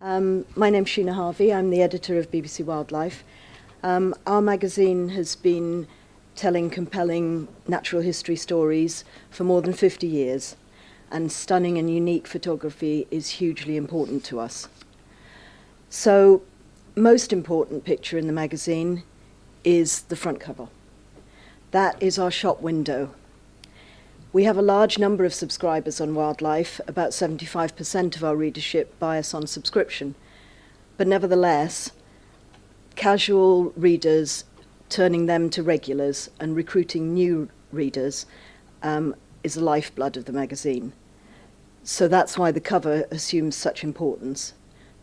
My name's Sheena Harvey. I'm the editor of BBC Wildlife. Our magazine has been telling compelling natural history stories for more than 50 years, and stunning and unique photography is hugely important to us. So, most important picture in the magazine is the front cover. That is our shop window. We have a large number of subscribers on Wildlife. About 75% of our readership buy us on subscription. But nevertheless, casual readers, turning them to regulars and recruiting new readers is the lifeblood of the magazine. So that's why the cover assumes such importance.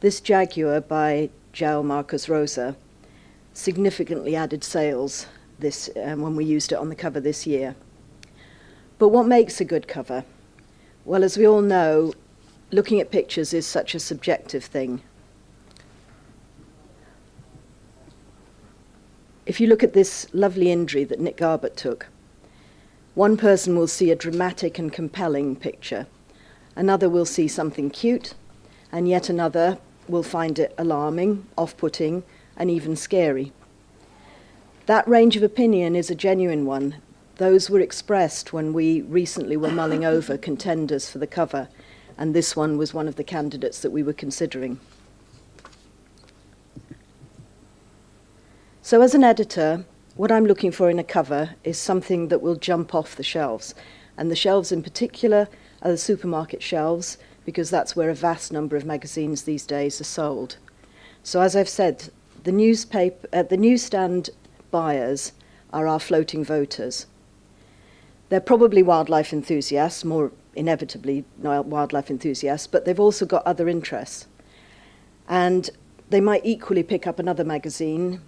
This Jaguar by João Marcos Rosa significantly added sales when we used it on the cover this year. But what makes a good cover? Well, as we all know, looking at pictures is such a subjective thing. If you look at this lovely injury that Nick Garbett took, one person will see a dramatic and compelling picture, another will see something cute, and yet another will find it alarming, off-putting, and even scary. That range of opinion is a genuine one. Those were expressed when we recently were mulling over contenders for the cover, and this one was one of the candidates that we were considering. So as an editor, what I'm looking for in a cover is something that will jump off the shelves, and the shelves in particular are the supermarket shelves, because that's where a vast number of magazines these days are sold. So as I've said, the newsstand buyers are our floating voters. They're probably wildlife enthusiasts, more inevitably wildlife enthusiasts, but they've also got other interests. And they might equally pick up another magazine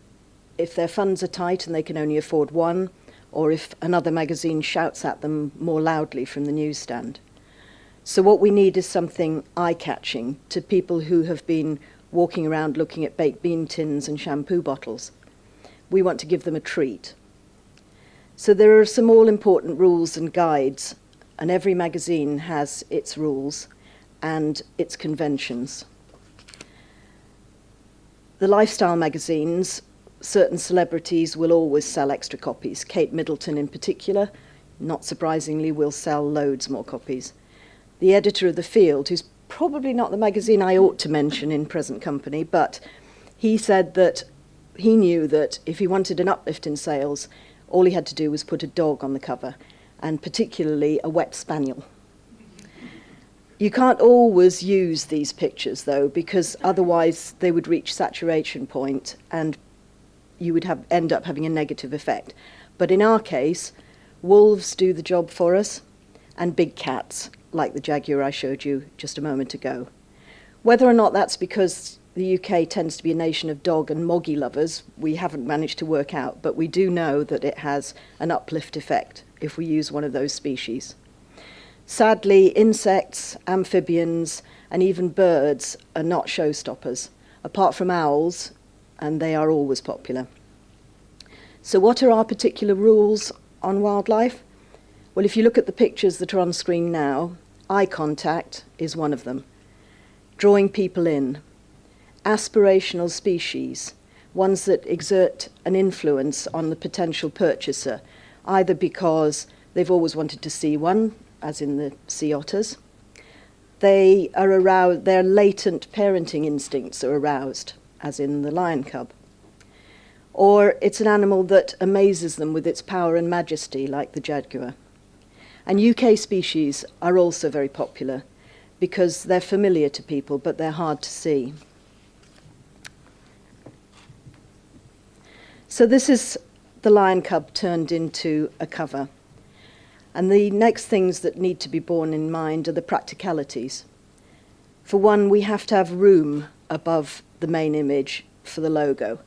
if their funds are tight and they can only afford one, or if another magazine shouts at them more loudly from the newsstand. So what we need is something eye-catching to people who have been walking around looking at baked bean tins and shampoo bottles. We want to give them a treat. So there are some all-important rules and guides, and every magazine has its rules and its conventions. The lifestyle magazines, certain celebrities will always sell extra copies. Kate Middleton in particular, not surprisingly, will sell loads more copies. The editor of The Field, who's probably not the magazine I ought to mention in present company, but he said that he knew that if he wanted an uplift in sales, all he had to do was put a dog on the cover, and particularly a wet spaniel. You can't always use these pictures, though, because otherwise they would reach saturation point and you would end up having a negative effect. But in our case, wolves do the job for us, and big cats, like the Jaguar I showed you just a moment ago. Whether or not that's because the UK tends to be a nation of dog and moggy lovers, we haven't managed to work out, but we do know that it has an uplift effect if we use one of those species. Sadly, insects, amphibians, and even birds are not showstoppers, apart from owls, and they are always popular. So what are our particular rules on wildlife? Well, if you look at the pictures that are on screen now, eye contact is one of them. Drawing people in. Aspirational species, ones that exert an influence on the potential purchaser, either because they've always wanted to see one, as in the sea otters, their latent parenting instincts are aroused, as in the lion cub, or it's an animal that amazes them with its power and majesty, like the jaguar. And UK species are also very popular because they're familiar to people, but they're hard to see. So this is the lion cub turned into a cover. And the next things that need to be borne in mind are the practicalities. For one, we have to have room above the main image for the logo,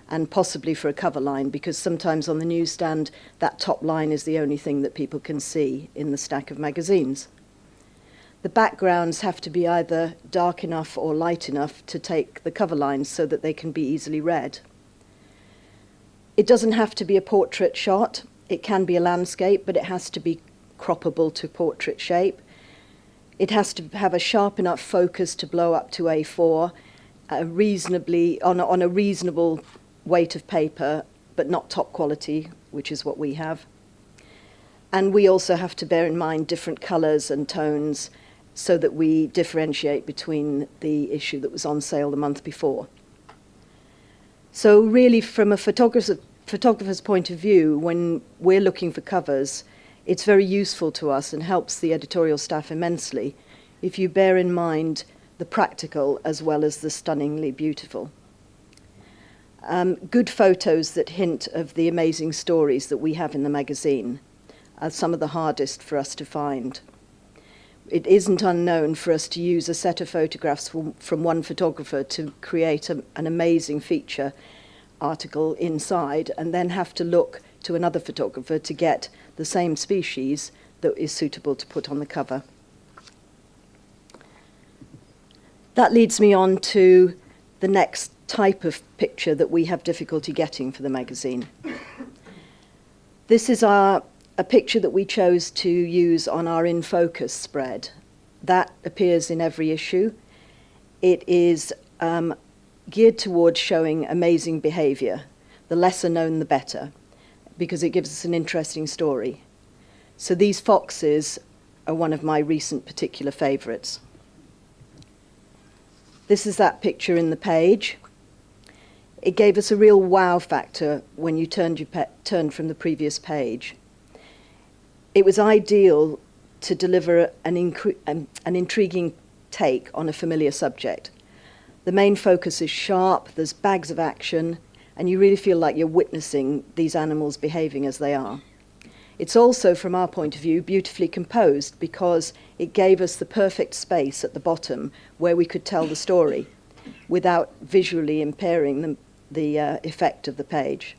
and possibly for a cover line, because sometimes on the newsstand, that top line is the only thing that people can see in the stack of magazines. The backgrounds have to be either dark enough or light enough to take the cover lines so that they can be easily read. It doesn't have to be a portrait shot. It can be a landscape, but it has to be croppable to portrait shape. It has to have a sharp enough focus to blow up to A4, on a reasonable weight of paper, but not top quality, which is what we have. And we also have to bear in mind different colours and tones so that we differentiate between the issue that was on sale the month before. So really, from a photographer's point of view, when we're looking for covers, it's very useful to us and helps the editorial staff immensely if you bear in mind the practical as well as the stunningly beautiful. Good photos that hint of the amazing stories that we have in the magazine are some of the hardest for us to find. It isn't unknown for us to use a set of photographs from one photographer to create an amazing feature article inside, and then have to look to another photographer to get the same species that is suitable to put on the cover. That leads me on to the next type of picture that we have difficulty getting for the magazine. This is a picture that we chose to use on our In Focus spread. That appears in every issue. It is geared towards showing amazing behaviour. The lesser known, the better, because it gives us an interesting story. So these foxes are one of my recent particular favourites. This is that picture in the page. It gave us a real wow factor when you turned from the previous page. It was ideal to deliver an intriguing take on a familiar subject. The main focus is sharp, there's bags of action, and you really feel like you're witnessing these animals behaving as they are. It's also, from our point of view, beautifully composed because it gave us the perfect space at the bottom where we could tell the story without visually impairing the effect of the page.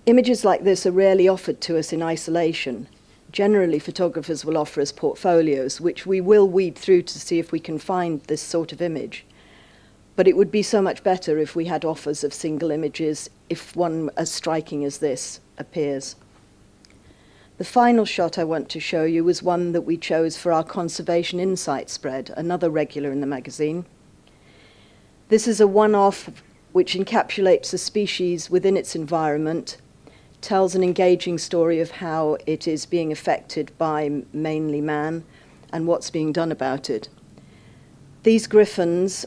Images like this are rarely offered to us in isolation. Generally, photographers will offer us portfolios, which we will weed through to see if we can find this sort of image. But it would be so much better if we had offers of single images, if one as striking as this appears. The final shot I want to show you was one that we chose for our Conservation Insight spread, another regular in the magazine. This is a one-off which encapsulates a species within its environment, tells an engaging story of how it is being affected by mainly man and what's being done about it. These griffons,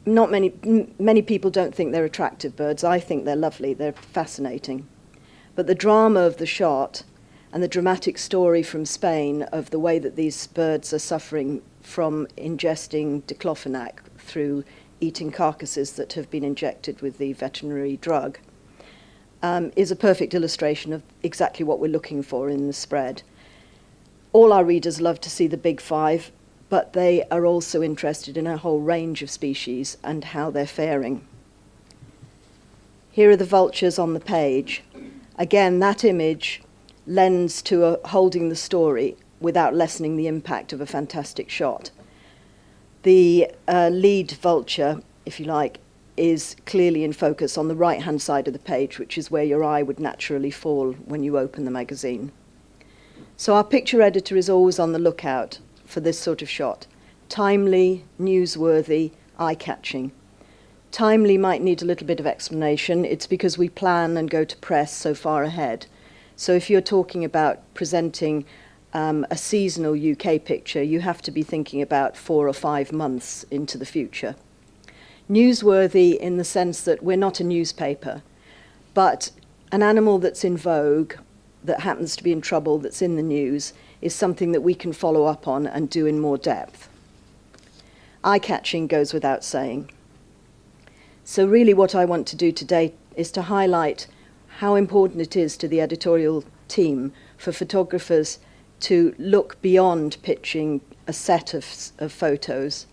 many people don't think they're attractive birds. I think they're lovely, they're fascinating. But the drama of the shot and the dramatic story from Spain of the way that these birds are suffering from ingesting diclofenac through eating carcasses that have been injected with the veterinary drug is a perfect illustration of exactly what we're looking for in the spread. All our readers love to see the big five, but they are also interested in a whole range of species and how they're faring. Here are the vultures on the page. Again, that image lends to holding the story without lessening the impact of a fantastic shot. The lead vulture, if you like, is clearly in focus on the right-hand side of the page, which is where your eye would naturally fall when you open the magazine. So our picture editor is always on the lookout for this sort of shot. Timely, newsworthy, eye-catching. Timely might need a little bit of explanation. It's because we plan and go to press so far ahead. So if you're talking about presenting a seasonal UK picture, you have to be thinking about 4 or 5 months into the future. Newsworthy in the sense that we're not a newspaper, but an animal that's in vogue, that happens to be in trouble, that's in the news, is something that we can follow up on and do in more depth. Eye-catching goes without saying. So really what I want to do today is to highlight how important it is to the editorial team for photographers to look beyond pitching a set of photos,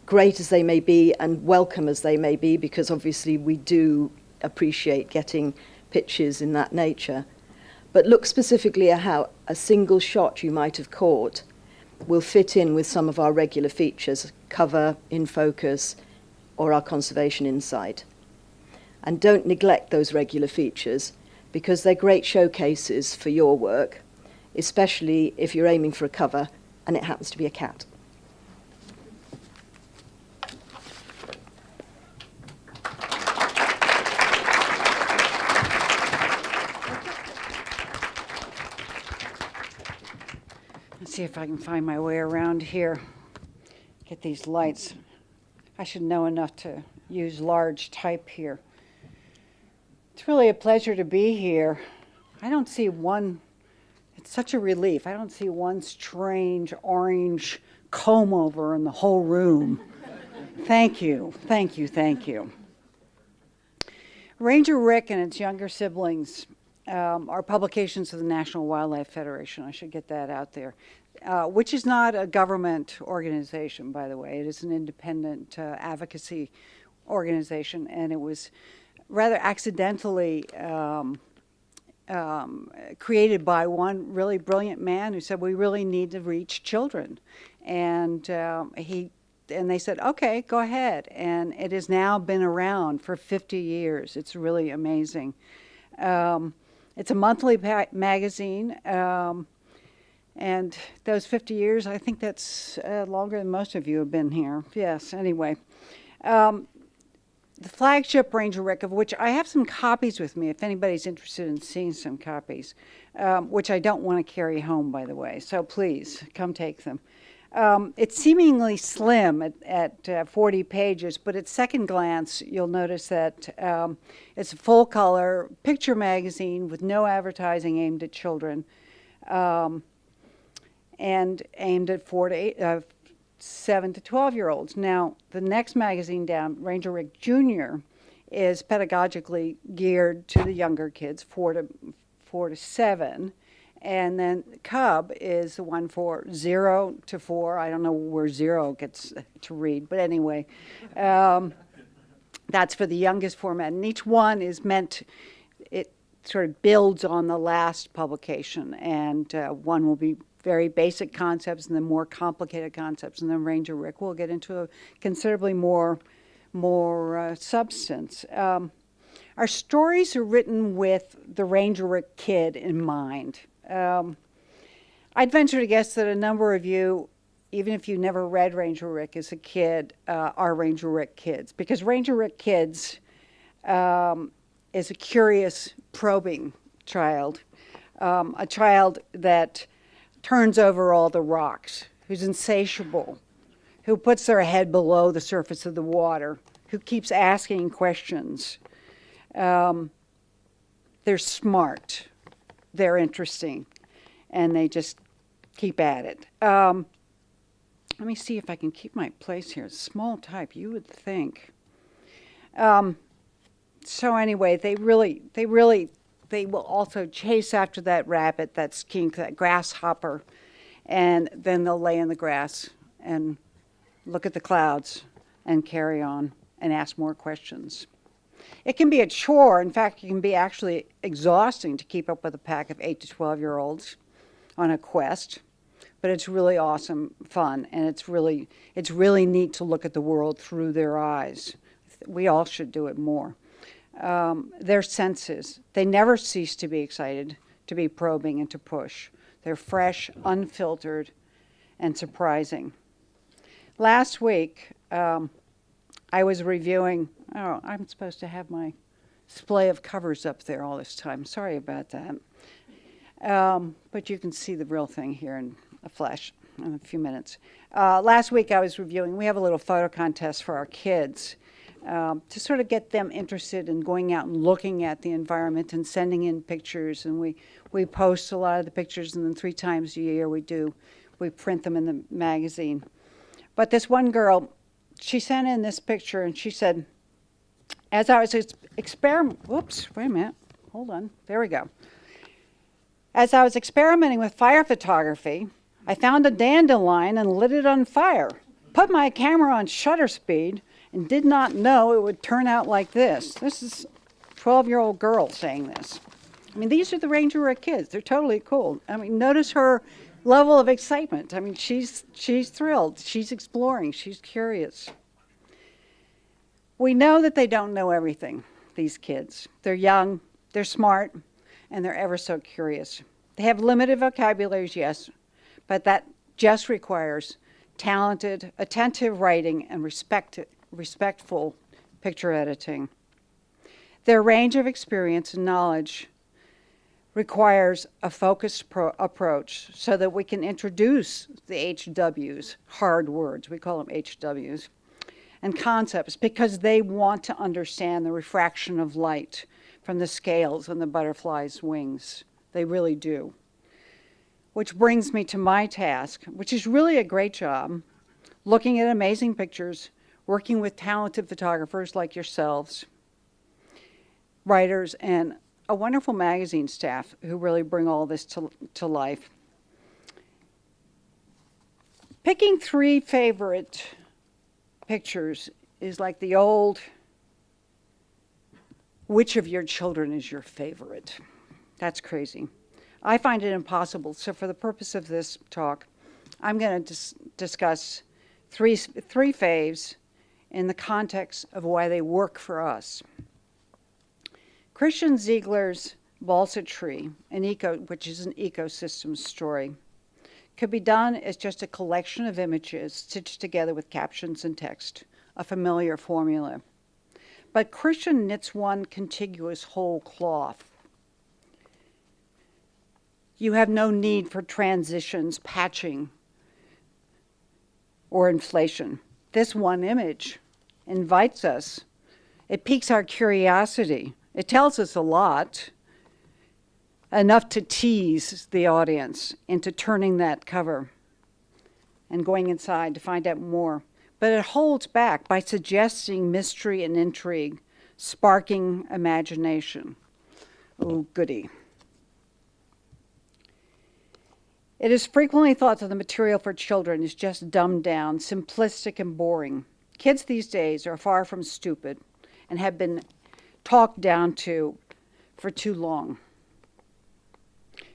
great as they may be and welcome as they may be, because obviously we do appreciate getting pictures in that nature. But look specifically at how a single shot you might have caught will fit in with some of our regular features, cover, in focus, or our Conservation Insight. And don't neglect those regular features, because they're great showcases for your work, especially if you're aiming for a cover and it happens to be a cat. see if I can find my way around here. Get these lights. I should know enough to use large type here. It's really a pleasure to be here. I don't see one, it's such a relief. I don't see one strange orange comb over in the whole room. Thank you, thank you, thank you. Ranger Rick and its younger siblings are publications of the National Wildlife Federation. I should get that out there, which is not a government organization, by the way. It is an independent advocacy organization, and it was rather accidentally created by one really brilliant man who said we really need to reach children, and they said, okay, go ahead. And it has now been around for 50 years. It's really amazing. It's a monthly magazine, and those 50 years, I think that's longer than most of you have been here. Yes, anyway. The flagship Ranger Rick, of which I have some copies with me, if anybody's interested in seeing some copies, which I don't want to carry home, by the way, so please, come take them. It's seemingly slim at 40 pages, but at second glance, you'll notice that it's a full-color picture magazine with no advertising aimed at children, and aimed at 7 to 12-year-olds. Now, the next magazine down, Ranger Rick Jr., is pedagogically geared to the younger kids, 4 to 7. And then Cub is the one for 0 to 4. I don't know where 0 gets to read, but anyway, that's for the youngest format. And each one is meant, it sort of builds on the last publication. And one will be very basic concepts and then more complicated concepts. And then Ranger Rick will get into a considerably more substance. Our stories are written with the Ranger Rick kid in mind. I'd venture to guess that a number of you, even if you never read Ranger Rick as a kid, are Ranger Rick kids. Because Ranger Rick Kids is a curious, probing child. A child that turns over all the rocks, who's insatiable, who puts their head below the surface of the water, who keeps asking questions. They're smart, they're interesting, and they just keep at it. Let me see if I can keep my place here. Small type, you would think. So anyway, they will also chase after that rabbit, that skink, that grasshopper, and then they'll lay in the grass and look at the clouds and carry on and ask more questions. It can be a chore. In fact, it can be actually exhausting to keep up with a pack of 8 to 12-year-olds on a quest, but it's really awesome fun, and it's really neat to look at the world through their eyes. We all should do it more. Their senses, they never cease to be excited, to be probing, and to push. They're fresh, unfiltered, and surprising. Last week, I was reviewing, I'm supposed to have my display of covers up there all this time. Sorry about that. But you can see the real thing here in a flash in a few minutes. Last week I was reviewing, we have a little photo contest for our kids to sort of get them interested in going out and looking at the environment and sending in pictures. And we post a lot of the pictures, and then 3 times a year we print them in the magazine. But this one girl, she sent in this picture, and she said, as I was As I was experimenting with fire photography, I found a dandelion and lit it on fire, put my camera on shutter speed, and did not know it would turn out like this. This is a 12-year-old girl saying this. I mean, these are the Ranger Rick kids. They're totally cool. I mean, notice her level of excitement. I mean, she's thrilled. She's exploring. She's curious. We know that they don't know everything, these kids. They're young, they're smart, and they're ever so curious. They have limited vocabularies, yes, but that just requires talented, attentive writing and respectful picture editing. Their range of experience and knowledge requires a focused approach so that we can introduce the HWs, hard words, we call them HWs, and concepts because they want to understand the refraction of light from the scales on the butterfly's wings. They really do. Which brings me to my task, which is really a great job, looking at amazing pictures, working with talented photographers like yourselves, writers, and a wonderful magazine staff who really bring all this to life. Picking 3 favorite pictures is like the old, which of your children is your favorite? That's crazy. I find it impossible. So for the purpose of this talk, I'm going to discuss three faves in the context of why they work for us. Christian Ziegler's Balsa Tree, which is an ecosystem story, could be done as just a collection of images stitched together with captions and text, a familiar formula. But Christian knits one contiguous whole cloth. You have no need for transitions, patching, or inflation. This one image invites us. It piques our curiosity. It tells us a lot, enough to tease the audience into turning that cover and going inside to find out more. But it holds back by suggesting mystery and intrigue, sparking imagination. Oh, goody. It is frequently thought that the material for children is just dumbed down, simplistic, and boring. Kids these days are far from stupid and have been talked down to for too long.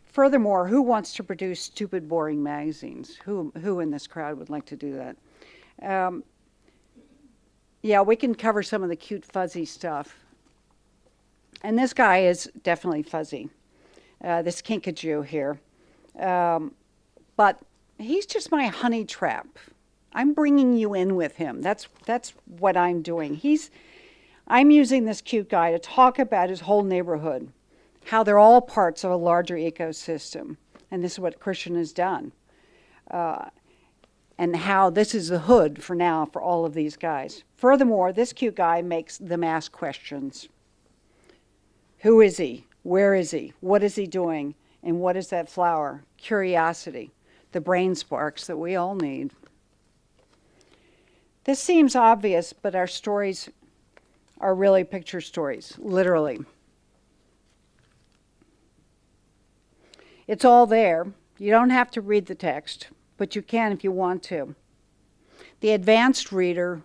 Furthermore, who wants to produce stupid, boring magazines? Who in this crowd would like to do that? Yeah, we can cover some of the cute, fuzzy stuff. And this guy is definitely fuzzy, this kinkajou here. But he's just my honey trap. I'm bringing you in with him. That's what I'm doing. I'm using this cute guy to talk about his whole neighborhood, how they're all parts of a larger ecosystem. And this is what Christian has done. And how this is the hood for now for all of these guys. Furthermore, this cute guy makes them ask questions. Who is he? Where is he? What is he doing? And what is that flower? Curiosity, the brain sparks that we all need. This seems obvious, but our stories are really picture stories, literally. It's all there. You don't have to read the text, but you can if you want to. The advanced reader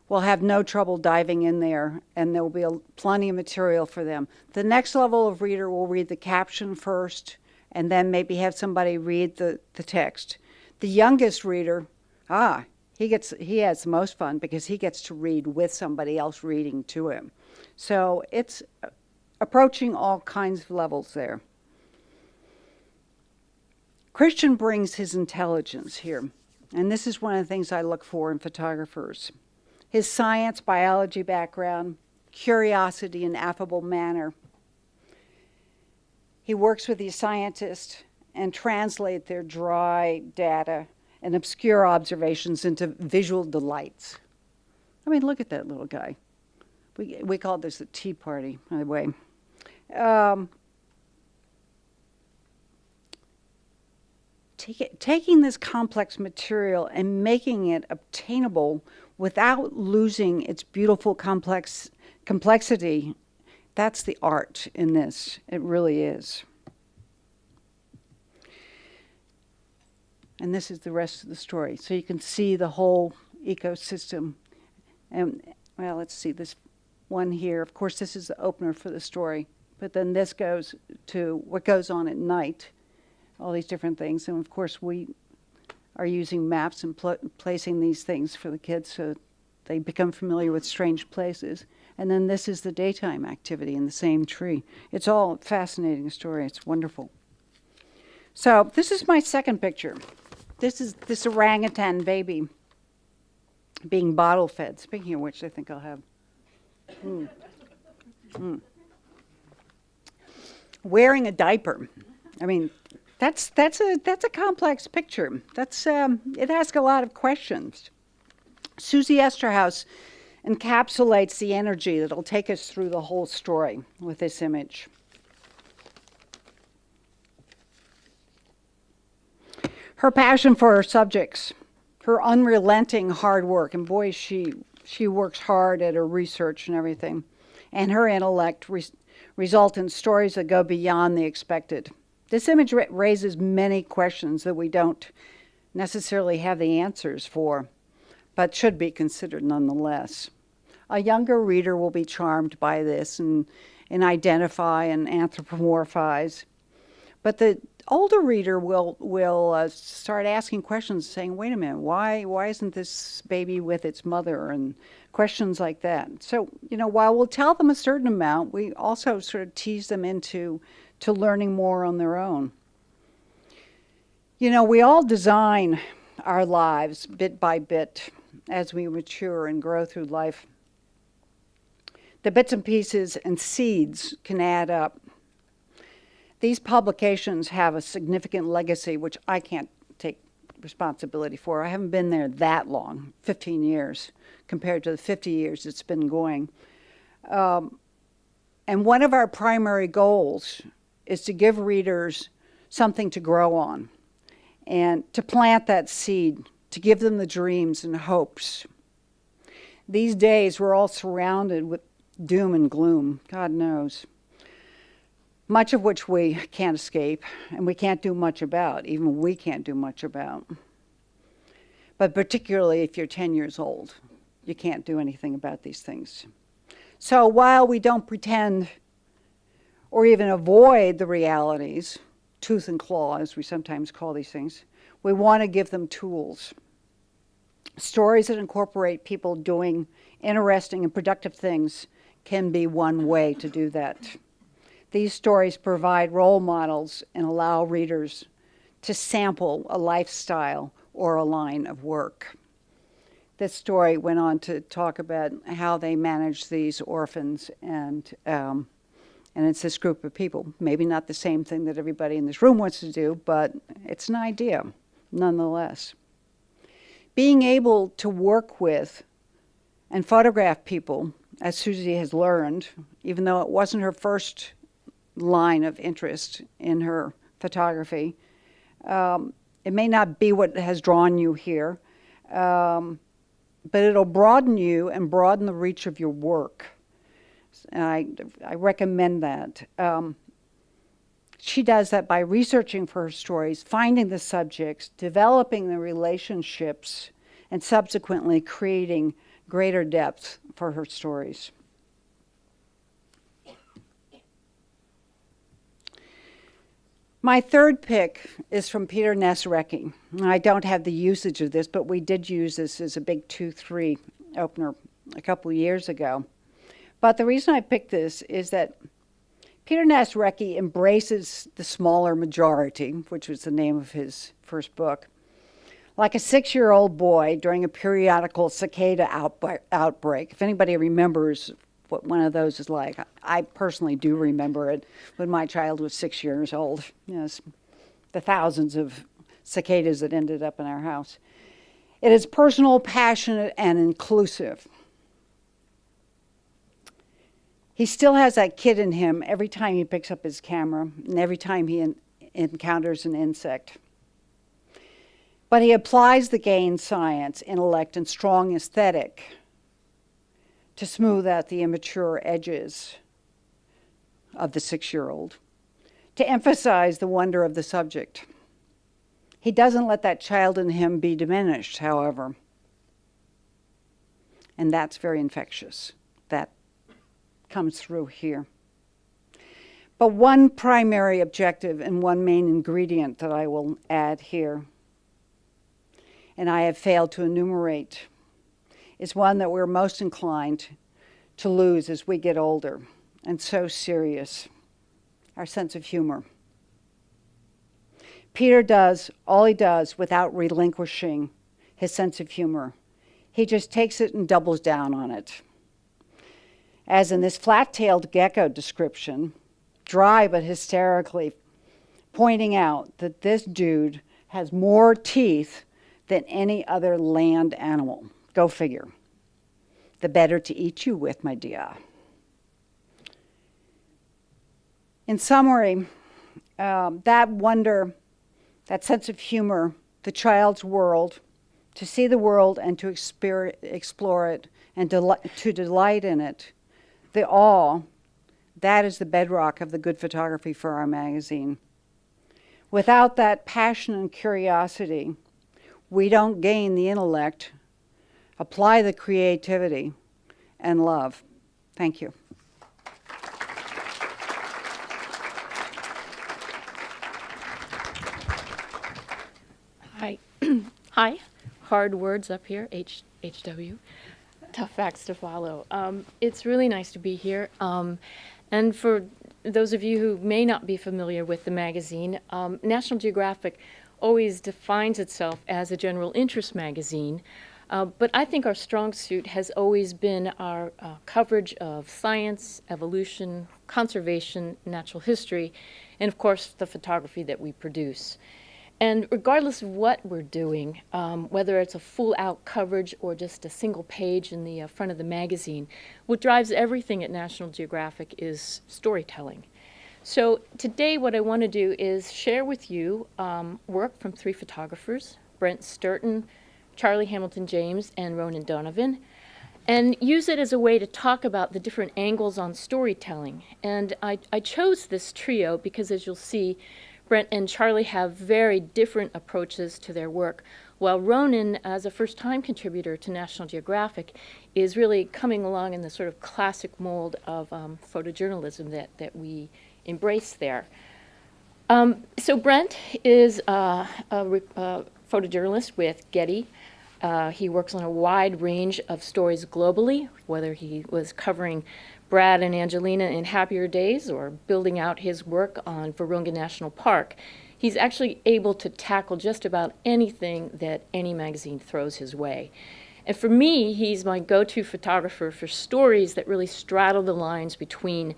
will have no trouble diving in there, and there will be plenty of material for them. The next level of reader will read the caption first, and then maybe have somebody read the text. The youngest reader, he has the most fun because he gets to read with somebody else reading to him. So it's approaching all kinds of levels there. Christian brings his intelligence here, and this is one of the things I look for in photographers. His science, biology background, curiosity and affable manner. He works with these scientists and translates their dry data and obscure observations into visual delights. I mean, look at that little guy. We call this a tea party, by the way. Taking this complex material and making it obtainable without losing its beautiful complexity, that's the art in this. It really is. And this is the rest of the story. So you can see the whole ecosystem. And, well, let's see this one here. Of course, this is the opener for the story. But then this goes to what goes on at night, all these different things. And, of course, we are using maps and placing these things for the kids so they become familiar with strange places. And then this is the daytime activity in the same tree. It's all a fascinating story. It's wonderful. So this is my second picture. This is this orangutan baby being bottle fed. Speaking of which, I think I'll have. Wearing a diaper. I mean, that's a complex picture. It asks a lot of questions. Susie Esterhaus encapsulates the energy that'll take us through the whole story with this image. Her passion for her subjects, her unrelenting hard work, and boy, she works hard at her research and everything, and her intellect result in stories that go beyond the expected. This image raises many questions that we don't necessarily have the answers for, but should be considered nonetheless. A younger reader will be charmed by this and identify and anthropomorphize, but the older reader will start asking questions, saying, wait a minute, why isn't this baby with its mother, and questions like that. So, while we'll tell them a certain amount, we also sort of tease them into learning more on their own. We all design our lives bit by bit as we mature and grow through life. The bits and pieces and seeds can add up. These publications have a significant legacy, which I can't take responsibility for. I haven't been there that long, 15 years, compared to the 50 years it's been going. And one of our primary goals is to give readers something to grow on and to plant that seed, to give them the dreams and hopes. These days, we're all surrounded with doom and gloom, God knows, much of which we can't escape and we can't do much about, even we can't do much about. But particularly if you're 10 years old, you can't do anything about these things. So while we don't pretend or even avoid the realities, tooth and claw, as we sometimes call these things, we want to give them tools. Stories that incorporate people doing interesting and productive things can be one way to do that. These stories provide role models and allow readers to sample a lifestyle or a line of work. This story went on to talk about how they manage these orphans, and it's this group of people. Maybe not the same thing that everybody in this room wants to do, but it's an idea nonetheless. Being able to work with and photograph people, as Susie has learned, even though it wasn't her first line of interest in her photography, it may not be what has drawn you here, but it'll broaden you and broaden the reach of your work. And I recommend that. She does that by researching for her stories, finding the subjects, developing the relationships, and subsequently creating greater depth for her stories. My third pick is from Peter Nesrecki. I don't have the usage of this, but we did use this as a big 2-3 opener a couple of years ago. But the reason I picked this is that Peter Nesrecki embraces the smaller majority, which was the name of his first book, like a 6-year-old boy during a periodical cicada outbreak. If anybody remembers what one of those is like, I personally do remember it when my child was 6 years old. Yes, the thousands of cicadas that ended up in our house. It is personal, passionate, and inclusive. He still has that kid in him every time he picks up his camera and every time he encounters an insect. But he applies the gained science, intellect, and strong aesthetic to smooth out the immature edges of the 6-year-old, to emphasize the wonder of the subject. He doesn't let that child in him be diminished, however. And that's very infectious. That comes through here. But one primary objective and one main ingredient that I will add here, and I have failed to enumerate, is one that we're most inclined to lose as we get older, and so serious: our sense of humor. Peter does all he does without relinquishing his sense of humor. He just takes it and doubles down on it. As in this flat-tailed gecko description, dry but hysterically, pointing out that this dude has more teeth than any other land animal. Go figure. The better to eat you with, my dear. In summary, that wonder, that sense of humor, the child's world, to see the world and to explore it and to delight in it, the awe, that is the bedrock of the good photography for our magazine. Without that passion and curiosity, we don't gain the intellect, apply the creativity, and love. Thank you. Hi. Hi. Hard words up here, HW. Tough facts to follow. It's really nice to be here. And for those of you who may not be familiar with the magazine, National Geographic always defines itself as a general interest magazine. But I think our strong suit has always been our coverage of science, evolution, conservation, natural history, and of course the photography that we produce. And regardless of what we're doing, whether it's a full-out coverage or just a single page in the front of the magazine, what drives everything at National Geographic is storytelling. So today what I want to do is share with you work from 3 photographers, Brent Sturton, Charlie Hamilton James, and Ronan Donovan, and use it as a way to talk about the different angles on storytelling. And I chose this trio because, as you'll see, Brent and Charlie have very different approaches to their work, while Ronan, as a first-time contributor to National Geographic, is really coming along in the sort of classic mold of photojournalism that we embrace there. So Brent is a photojournalist with Getty. He works on a wide range of stories globally, whether he was covering Brad and Angelina in Happier Days or building out his work on Virunga National Park. He's actually able to tackle just about anything that any magazine throws his way. And for me, he's my go-to photographer for stories that really straddle the lines between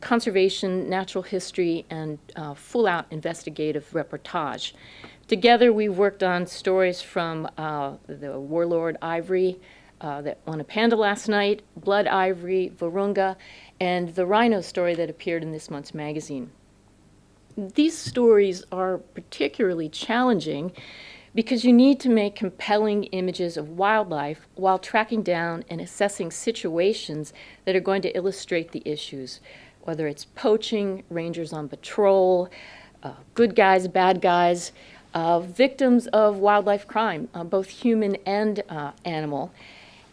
conservation, natural history, and full-out investigative reportage. Together, we've worked on stories from the warlord Ivory, that won a panda last night, Blood Ivory, Virunga, and the rhino story that appeared in this month's magazine. These stories are particularly challenging because you need to make compelling images of wildlife while tracking down and assessing situations that are going to illustrate the issues, whether it's poaching, rangers on patrol, good guys, bad guys, victims of wildlife crime, both human and animal,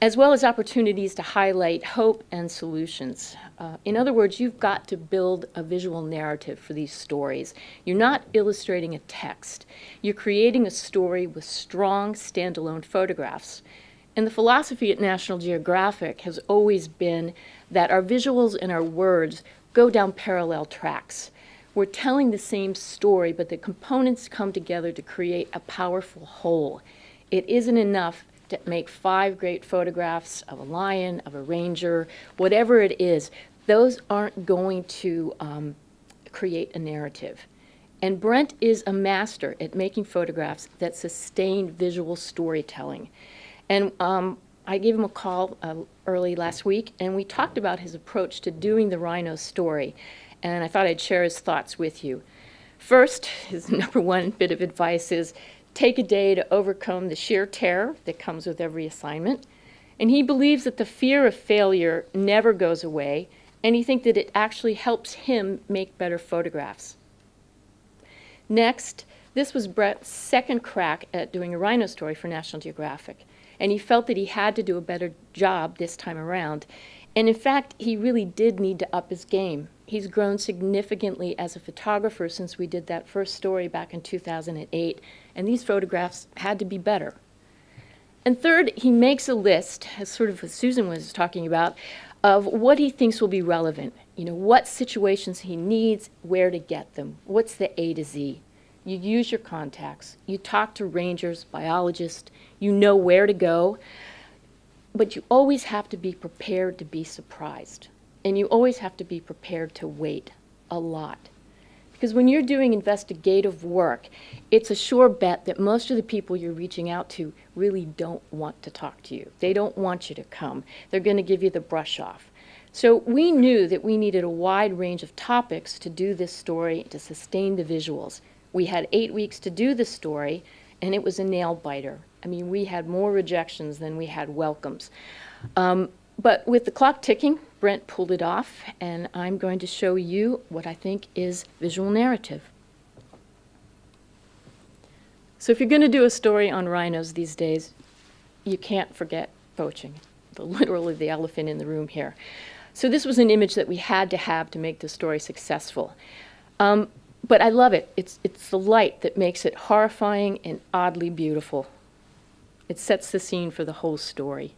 as well as opportunities to highlight hope and solutions. In other words, you've got to build a visual narrative for these stories. You're not illustrating a text. You're creating a story with strong standalone photographs. And the philosophy at National Geographic has always been that our visuals and our words go down parallel tracks. We're telling the same story, but the components come together to create a powerful whole. It isn't enough to make 5 great photographs of a lion, of a ranger, whatever it is. Those aren't going to create a narrative. And Brent is a master at making photographs that sustain visual storytelling. And I gave him a call early last week, and we talked about his approach to doing the rhino story. And I thought I'd share his thoughts with you. First, his number 1 bit of advice is take a day to overcome the sheer terror that comes with every assignment. And he believes that the fear of failure never goes away, and he thinks that it actually helps him make better photographs. Next, this was Brett's 2nd crack at doing a rhino story for National Geographic, and he felt that he had to do a better job this time around. And in fact, he really did need to up his game. He's grown significantly as a photographer since we did that first story back in 2008, and these photographs had to be better. And third, he makes a list, as sort of what Susan was talking about, of what he thinks will be relevant. You know, what situations he needs, where to get them, what's the A to Z. You use your contacts, you talk to rangers, biologists, you know where to go, but you always have to be prepared to be surprised. And you always have to be prepared to wait. a lot. Because when you're doing investigative work, it's a sure bet that most of the people you're reaching out to really don't want to talk to you. They don't want you to come. They're going to give you the brush off. So we knew that we needed a wide range of topics to do this story, to sustain the visuals. We had 8 weeks to do the story, and it was a nail biter. I mean, we had more rejections than we had welcomes. But with the clock ticking, Brent pulled it off, and I'm going to show you what I think is visual narrative. So if you're going to do a story on rhinos these days, you can't forget poaching, literally the elephant in the room here. So this was an image that we had to have to make the story successful. But I love it. It's the light that makes it horrifying and oddly beautiful. It sets the scene for the whole story.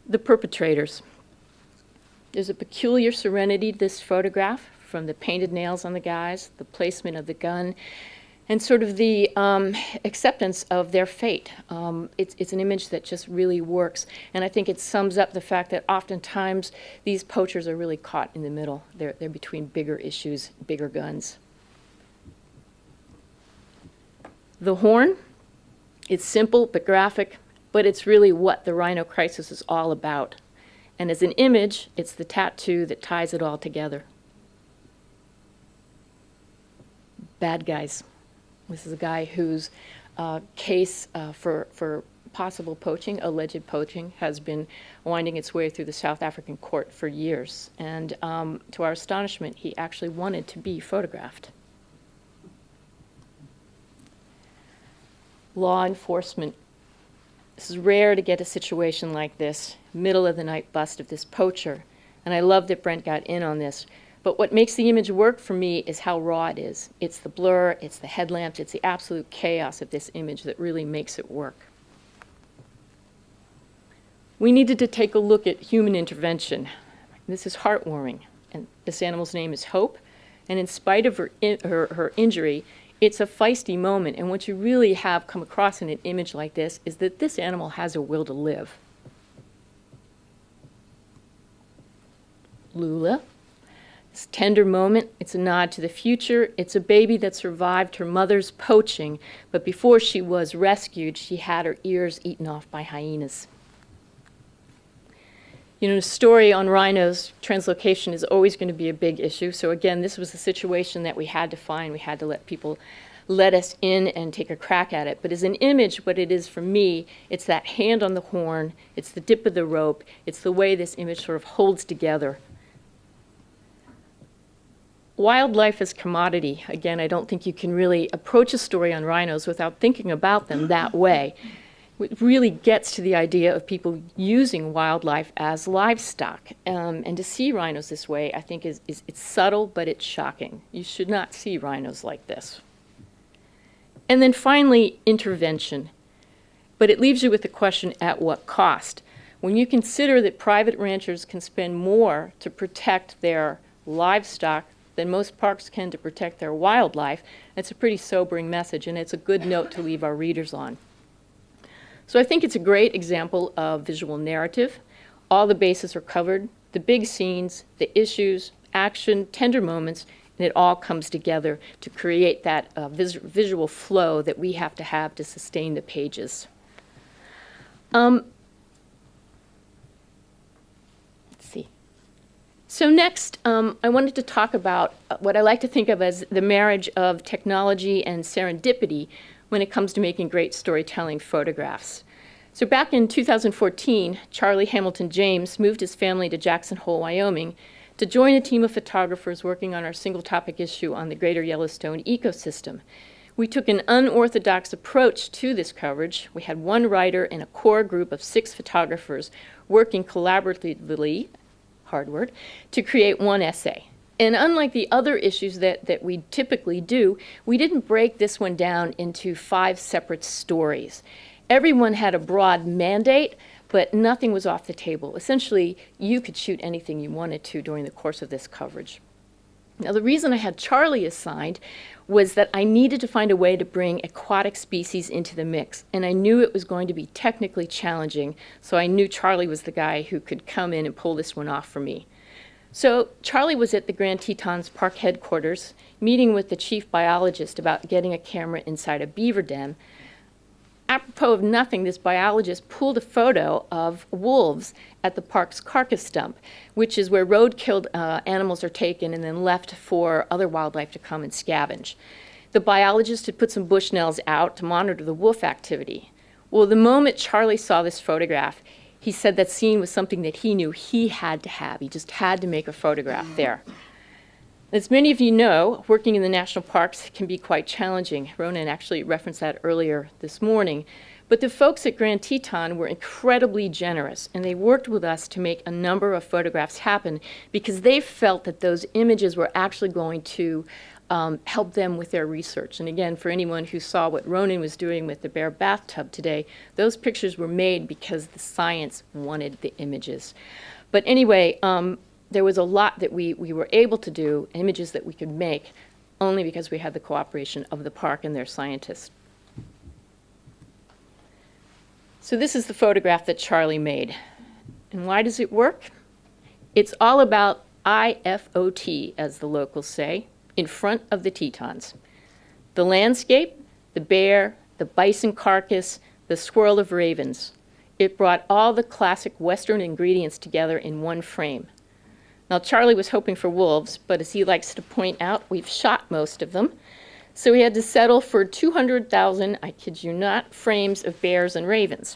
The perpetrators. There's a peculiar serenity to this photograph, from the painted nails on the guys, the placement of the gun, and sort of the acceptance of their fate. It's an image that just really works, and I think it sums up the fact that oftentimes these poachers are really caught in the middle. They're between bigger issues, bigger guns. The horn, it's simple but graphic, but it's really what the rhino crisis is all about. And as an image, it's the tattoo that ties it all together. Bad guys. This is a guy whose case for possible poaching, alleged poaching, has been winding its way through the South African court for years. And to our astonishment, he actually wanted to be photographed. Law enforcement. This is rare to get a situation like this, middle of the night bust of this poacher. And I love that Brent got in on this. But what makes the image work for me is how raw it is. It's the blur, it's the headlamps, it's the absolute chaos of this image that really makes it work. We needed to take a look at human intervention. This is heartwarming. And this animal's name is Hope. And in spite of her injury, it's a feisty moment, and what you really have come across in an image like this is that this animal has a will to live. Lula, this tender moment, it's a nod to the future. It's a baby that survived her mother's poaching, but before she was rescued, she had her ears eaten off by hyenas. You know, a story on rhinos, translocation is always going to be a big issue. So again, this was a situation that we had to find. We had to let people let us in and take a crack at it. But as an image, what it is for me, it's that hand on the horn, it's the dip of the rope, it's the way this image sort of holds together. Wildlife as commodity. Again, I don't think you can really approach a story on rhinos without thinking about them that way. It really gets to the idea of people using wildlife as livestock. And to see rhinos this way, I think it's subtle, but it's shocking. You should not see rhinos like this. And then finally, intervention. But it leaves you with the question, at what cost? When you consider that private ranchers can spend more to protect their livestock than most parks can to protect their wildlife, it's a pretty sobering message, and it's a good note to leave our readers on. So I think it's a great example of visual narrative. All the bases are covered, the big scenes, the issues, action, tender moments, and it all comes together to create that visual flow that we have to sustain the pages. Let's see. So next, I wanted to talk about what I like to think of as the marriage of technology and serendipity when it comes to making great storytelling photographs. So back in 2014, Charlie Hamilton James moved his family to Jackson Hole, Wyoming, to join a team of photographers working on our single topic issue on the greater Yellowstone ecosystem. We took an unorthodox approach to this coverage. We had one writer and a core group of 6 photographers working collaboratively, hard word, to create one essay. And unlike the other issues that we typically do, we didn't break this one down into 5 separate stories. Everyone had a broad mandate, but nothing was off the table. Essentially, you could shoot anything you wanted to during the course of this coverage. Now, the reason I had Charlie assigned was that I needed to find a way to bring aquatic species into the mix, and I knew it was going to be technically challenging, so I knew Charlie was the guy who could come in and pull this one off for me. So Charlie was at the Grand Tetons Park headquarters meeting with the chief biologist about getting a camera inside a beaver den. Apropos of nothing, this biologist pulled a photo of wolves at the park's carcass dump, which is where road-killed animals are taken and then left for other wildlife to come and scavenge. The biologist had put some bushnells out to monitor the wolf activity. Well, the moment Charlie saw this photograph, he said that scene was something that he knew he had to have. He just had to make a photograph there. As many of you know, working in the national parks can be quite challenging. Ronan actually referenced that earlier this morning. But the folks at Grand Teton were incredibly generous, and they worked with us to make a number of photographs happen because they felt that those images were actually going to help them with their research. And again, for anyone who saw what Ronan was doing with the bear bathtub today, those pictures were made because the science wanted the images. But anyway, there was a lot that we were able to do, images that we could make, only because we had the cooperation of the park and their scientists. So this is the photograph that Charlie made. And why does it work? It's all about IFOT, as the locals say, in front of the Tetons. The landscape, the bear, the bison carcass, the swirl of ravens. It brought all the classic Western ingredients together in one frame. Now, Charlie was hoping for wolves, but as he likes to point out, we've shot most of them. So he had to settle for 200,000, I kid you not, frames of bears and ravens.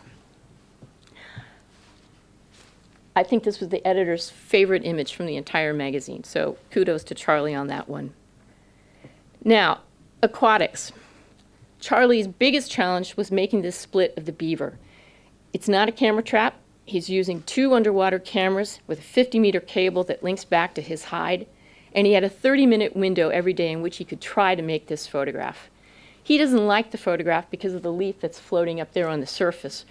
I think this was the editor's favorite image from the entire magazine, so kudos to Charlie on that one. Now, aquatics. Charlie's biggest challenge was making this split of the beaver. It's not a camera trap. He's using 2 underwater cameras with a 50-meter cable that links back to his hide, and he had a 30-minute window every day in which he could try to make this photograph. He doesn't like the photograph because of the leaf that's floating up there on the surface.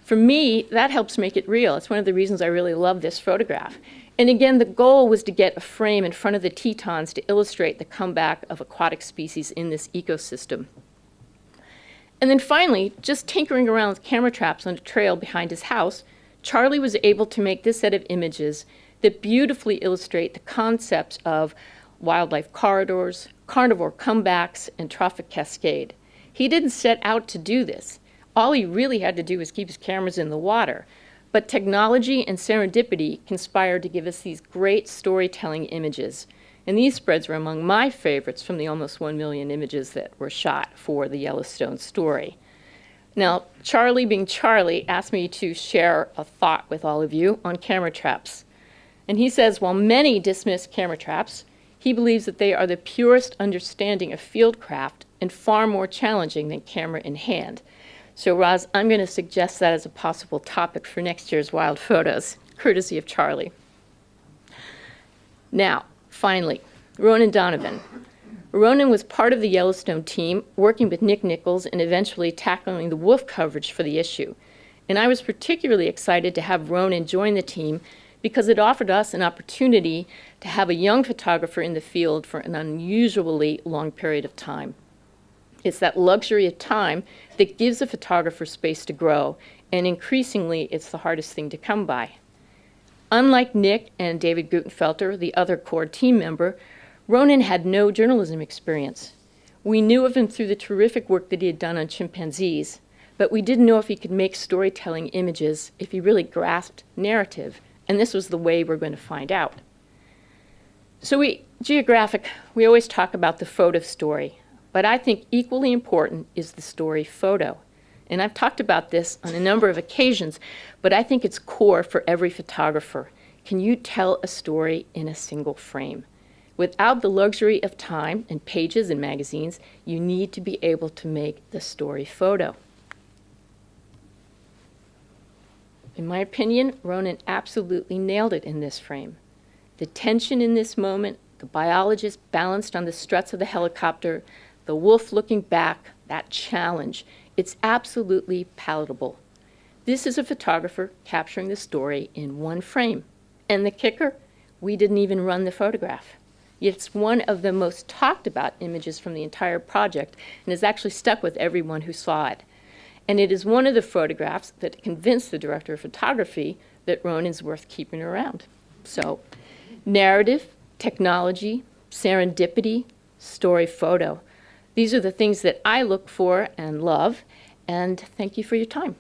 For me, that helps make it real. It's one of the reasons I really love this photograph. And again, the goal was to get a frame in front of the Tetons to illustrate the comeback of aquatic species in this ecosystem. And then finally, just tinkering around with camera traps on a trail behind his house, Charlie was able to make this set of images that beautifully illustrate the concepts of wildlife corridors, carnivore comebacks, and trophic cascade. He didn't set out to do this. All he really had to do was keep his cameras in the water. But technology and serendipity conspired to give us these great storytelling images. And these spreads were among my favorites from the almost 1 million images that were shot for the Yellowstone story. Now, Charlie, being Charlie, asked me to share a thought with all of you on camera traps. And he says, while many dismiss camera traps, he believes that they are the purest understanding of fieldcraft and far more challenging than camera in hand. So, Roz, I'm going to suggest that as a possible topic for next year's Wild Photos, courtesy of Charlie. Now, finally, Ronan Donovan. Ronan was part of the Yellowstone team, working with Nick Nichols and eventually tackling the wolf coverage for the issue. And I was particularly excited to have Ronan join the team because it offered us an opportunity to have a young photographer in the field for an unusually long period of time. It's that luxury of time that gives a photographer space to grow, and increasingly it's the hardest thing to come by. Unlike Nick and David Gutenfelter, the other core team member, Ronan had no journalism experience. We knew of him through the terrific work that he had done on chimpanzees, but we didn't know if he could make storytelling images, if he really grasped narrative, and this was the way we're going to find out. So geographic, we always talk about the photo story, but I think equally important is the story photo. And I've talked about this on a number of occasions, but I think it's core for every photographer. Can you tell a story in a single frame? Without the luxury of time and pages in magazines, you need to be able to make the story photo. In my opinion, Ronan absolutely nailed it in this frame. The tension in this moment, the biologist balanced on the struts of the helicopter, the wolf looking back, that challenge, it's absolutely palatable. This is a photographer capturing the story in one frame. And the kicker, we didn't even run the photograph. It's one of the most talked about images from the entire project and has actually stuck with everyone who saw it. And it is one of the photographs that convinced the director of photography that Ronan's worth keeping around. So narrative, technology, serendipity, story photo. These are the things that I look for and love, and thank you for your time.